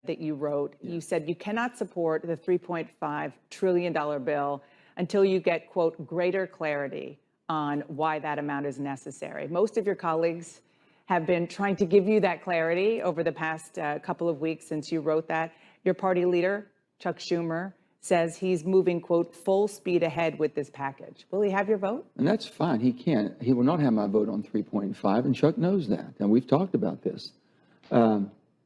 that you wrote, you said you cannot support the $3.5 trillion bill until you get, quote, greater clarity on why that amount is necessary. Most of your colleagues have been trying to give you that clarity over the past couple of weeks since you wrote that. Your party leader, Chuck Schumer, says he's moving, quote, full speed ahead with this package. Will he have your vote? And that's fine. He can't. He will not have my vote on 3.5, and Chuck knows that. And we've talked about this.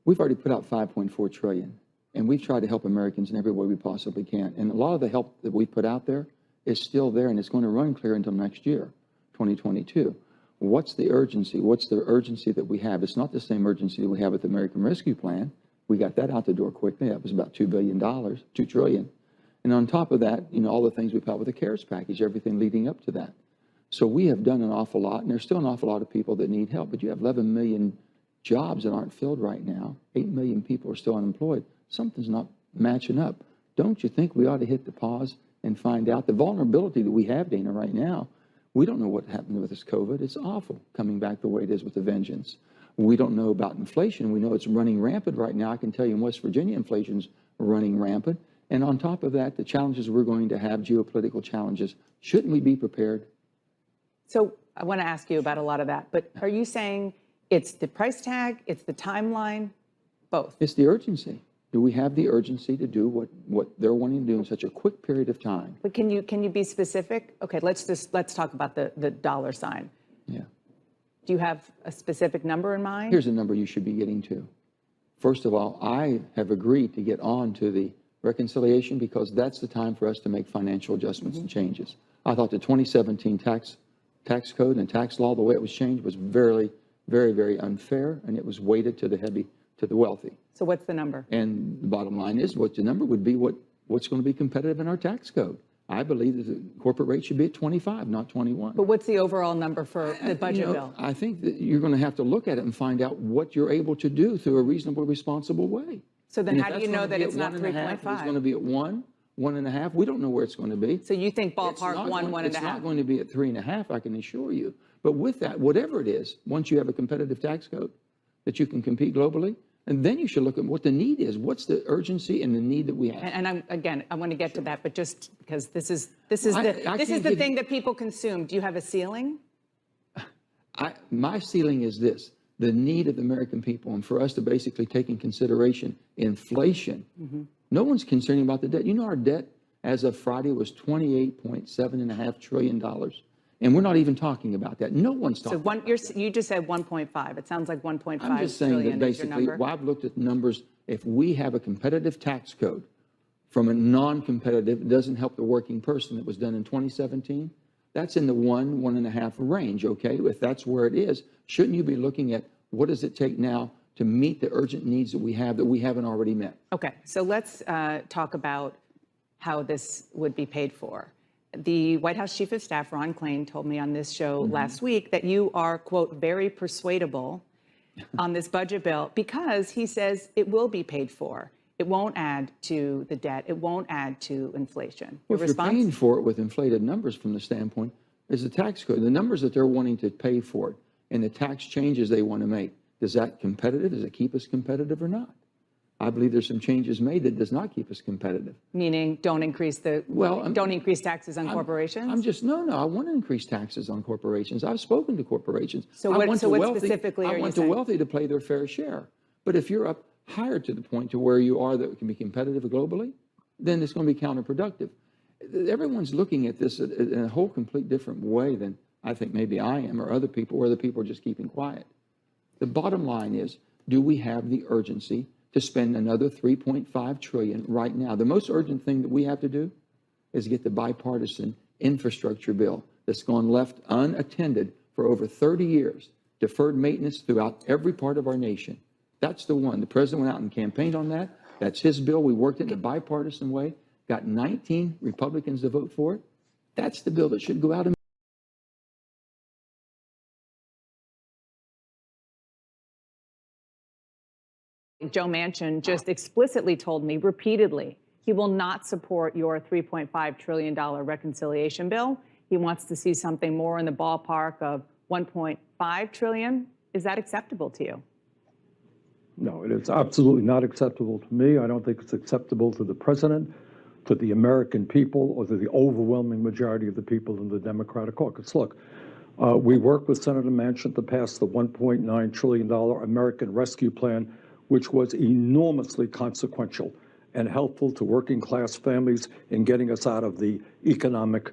We've already put out 5.4 trillion, and we've tried to help Americans in every way we possibly can. And a lot of the help that we put out there is still there, and it's going to run clear until next year, 2022. What's the urgency? What's the urgency that we have? It's not the same urgency that we have with the American Rescue Plan. We got that out the door quickly. That was about $2 billion, $2 trillion. And on top of that, you know, all the things we put out with the CARES package, everything leading up to that. So we have done an awful lot, and there's still an awful lot of people that need help. But you have 11 million jobs that aren't filled right now. 8 million people are still unemployed. Something's not matching up. Don't you think we ought to hit the pause and find out the vulnerability that we have, Dana, right now? We don't know what happened with this COVID. It's awful coming back the way it is with a vengeance. We don't know about inflation. We know it's running rampant right now. I can tell you in West Virginia, inflation's running rampant. And on top of that, the challenges we're going to have, geopolitical challenges. Shouldn't we be prepared? So I want to ask you about a lot of that, but are you saying it's the price tag, it's the timeline, both? It's the urgency. Do we have the urgency to do what they're wanting to do in such a quick period of time? But can you be specific? Okay, let's talk about the dollar sign. Yeah. Do you have a specific number in mind? Here's a number you should be getting to. First of all, I have agreed to get on to the reconciliation because that's the time for us to make financial adjustments and changes. I thought the 2017 tax code and tax law, the way it was changed, was very, very, very unfair, and it was weighted to the wealthy. So what's the number? And the bottom line is, what the number would be, what's going to be competitive in our tax code. I believe that the corporate rate should be at 25, not 21. But what's the overall number for the budget bill? I think that you're going to have to look at it and find out what you're able to do through a reasonable, responsible way. So then how do you know that it's not 3.5? It's going to be at 1, 1.5. We don't know where it's going to be. So you think ballpark 1.5? It's not going to be at 3.5, I can assure you. But with that, whatever it is, once you have a competitive tax code that you can compete globally, and then you should look at what the need is. What's the urgency and the need that we have? And I want to get to that, but just because this is the thing that people consume. Do you have a ceiling? My ceiling is this: the need of the American people, and for us to basically take in consideration inflation. No one's concerned about the debt. You know, our debt as of Friday was $28.7.5 trillion. And we're not even talking about that. No one's talking about that. You just said 1.5. It sounds like 1.5 I'm just saying that basically, well, I've looked at the numbers. If we have a competitive tax code from a non-competitive, it doesn't help the working person that was done in 2017, that's in the 1.5 range, okay? If that's where it is, shouldn't you be looking at what does it take now to meet the urgent needs that we haven't already met? Okay, so let's talk about how this would be paid for. The White House Chief of Staff, Ron Klain, told me on this show last week that you are, quote, very persuadable on this budget bill because he says it will be paid for. It won't add to the debt. It won't add to inflation. Well, if you're paying for it with inflated numbers from the standpoint, is the tax code, the numbers that they're wanting to pay for it and the tax changes they want to make, is that competitive? Does it keep us competitive or not? I believe there's some changes made that does not keep us competitive. Meaning don't increase taxes on corporations? I want to increase taxes on corporations. I've spoken to corporations. So what specifically are you saying? I want the wealthy to pay their fair share. But if you're up higher to the point to where you are that can be competitive globally, then it's going to be counterproductive. Everyone's looking at this in a whole complete different way than I think maybe I am or other people, or other people are just keeping quiet. The bottom line is, do we have the urgency to spend another $3.5 trillion right now? The most urgent thing that we have to do is get the bipartisan infrastructure bill that's gone left unattended for over 30 years, deferred maintenance throughout every part of our nation. That's the one. The president went out and campaigned on that. That's his bill. We worked it in a bipartisan way, got 19 Republicans to vote for it. That's the bill that should go out and Joe Manchin just explicitly told me repeatedly he will not support your $3.5 trillion reconciliation bill. He wants to see something more in the ballpark of $1.5 trillion. Is that acceptable to you? No, it is absolutely not acceptable to me. I don't think it's acceptable to the president, to the American people, or to the overwhelming majority of the people in the Democratic caucus. Look, we worked with Senator Manchin to pass the $1.9 trillion American Rescue Plan, which was enormously consequential and helpful to working class families in getting us out of the economic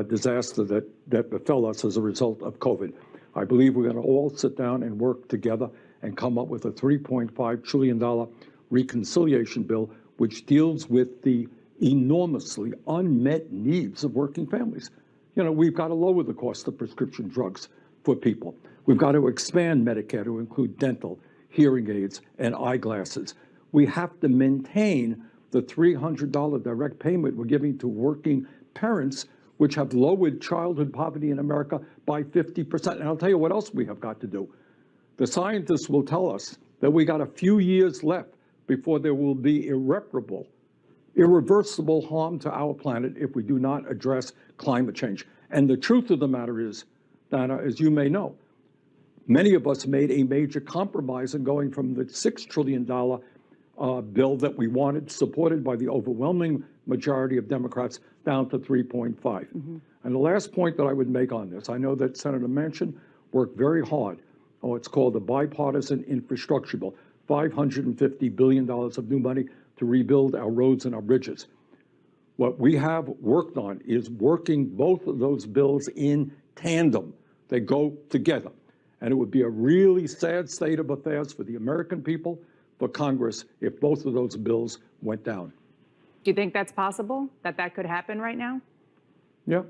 disaster that befell us as a result of COVID. I believe we're going to all sit down and work together and come up with a $3.5 trillion reconciliation bill, which deals with the enormously unmet needs of working families. You know, we've got to lower the cost of prescription drugs for people. We've got to expand Medicare to include dental, hearing aids, and eyeglasses. We have to maintain the $300 direct payment we're giving to working parents, which have lowered childhood poverty in America by 50%. And I'll tell you what else we have got to do. The scientists will tell us that we got a few years left before there will be irreparable, irreversible harm to our planet if we do not address climate change. And the truth of the matter is, Dana, as you may know, many of us made a major compromise in going from the $6 trillion bill that we wanted, supported by the overwhelming majority of Democrats, down to 3.5. Mm-hmm. And the last point that I would make on this, I know that Senator Manchin worked very hard on what's called the bipartisan infrastructure bill, $550 billion of new money to rebuild our roads and our bridges. What we have worked on is working both of those bills in tandem. They go together. And it would be a really sad state of affairs for the American people, for Congress, if both of those bills went down. Do you think that's possible, that that could happen right now? Yeah.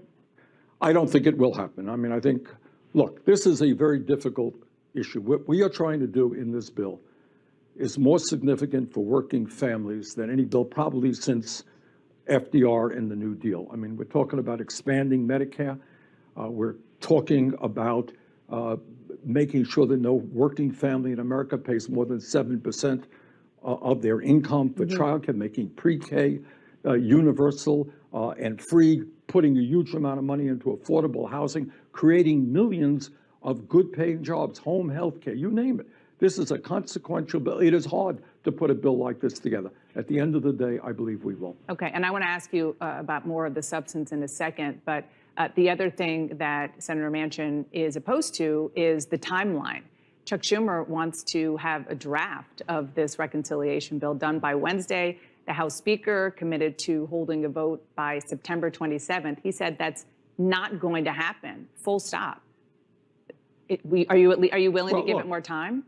I don't think it will happen. I mean, I think, look, this is a very difficult issue. What we are trying to do in this bill is more significant for working families than any bill probably since FDR and the New Deal. I mean, we're talking about expanding Medicare. We're talking about making sure that no working family in America pays more than 7% of their income for childcare, making pre-K universal and free, putting a huge amount of money into affordable housing, creating millions of good-paying jobs, home health care, you name it. This is a consequential bill. It is hard to put a bill like this together. At the end of the day, I believe we will. Okay, and I want to ask you about more of the substance in a second, but the other thing that Senator Manchin is opposed to is the timeline. Chuck Schumer wants to have a draft of this reconciliation bill done by Wednesday. The House Speaker committed to holding a vote by September 27th. He said that's not going to happen, full stop. Are you willing to give it more time?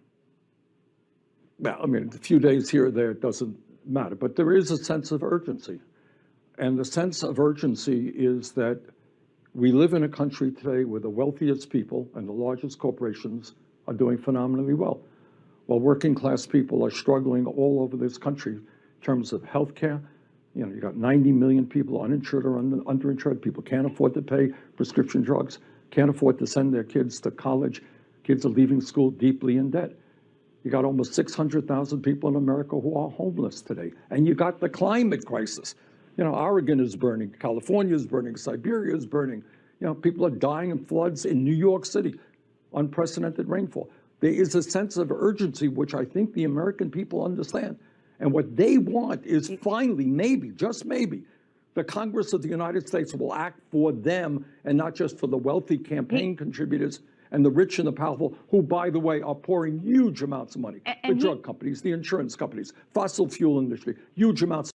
Well, I mean, a few days here or there, it doesn't matter, but there is a sense of urgency. And the sense of urgency is that we live in a country today where the wealthiest people and the largest corporations are doing phenomenally well, while working class people are struggling all over this country in terms of health care. You know, you got 90 million people uninsured or underinsured. People can't afford to pay prescription drugs, can't afford to send their kids to college. Kids are leaving school deeply in debt. You got almost 600,000 people in America who are homeless today. And you got the climate crisis. You know, Oregon is burning, California is burning, Siberia is burning. You know, people are dying in floods in New York City, unprecedented rainfall. There is a sense of urgency, which I think the American people understand. And what they want is finally, maybe, just maybe, the Congress of the United States will act for them and not just for the wealthy campaign contributors and the rich and the powerful, who, by the way, are pouring huge amounts of money. The drug companies, the insurance companies, fossil fuel industry, huge amounts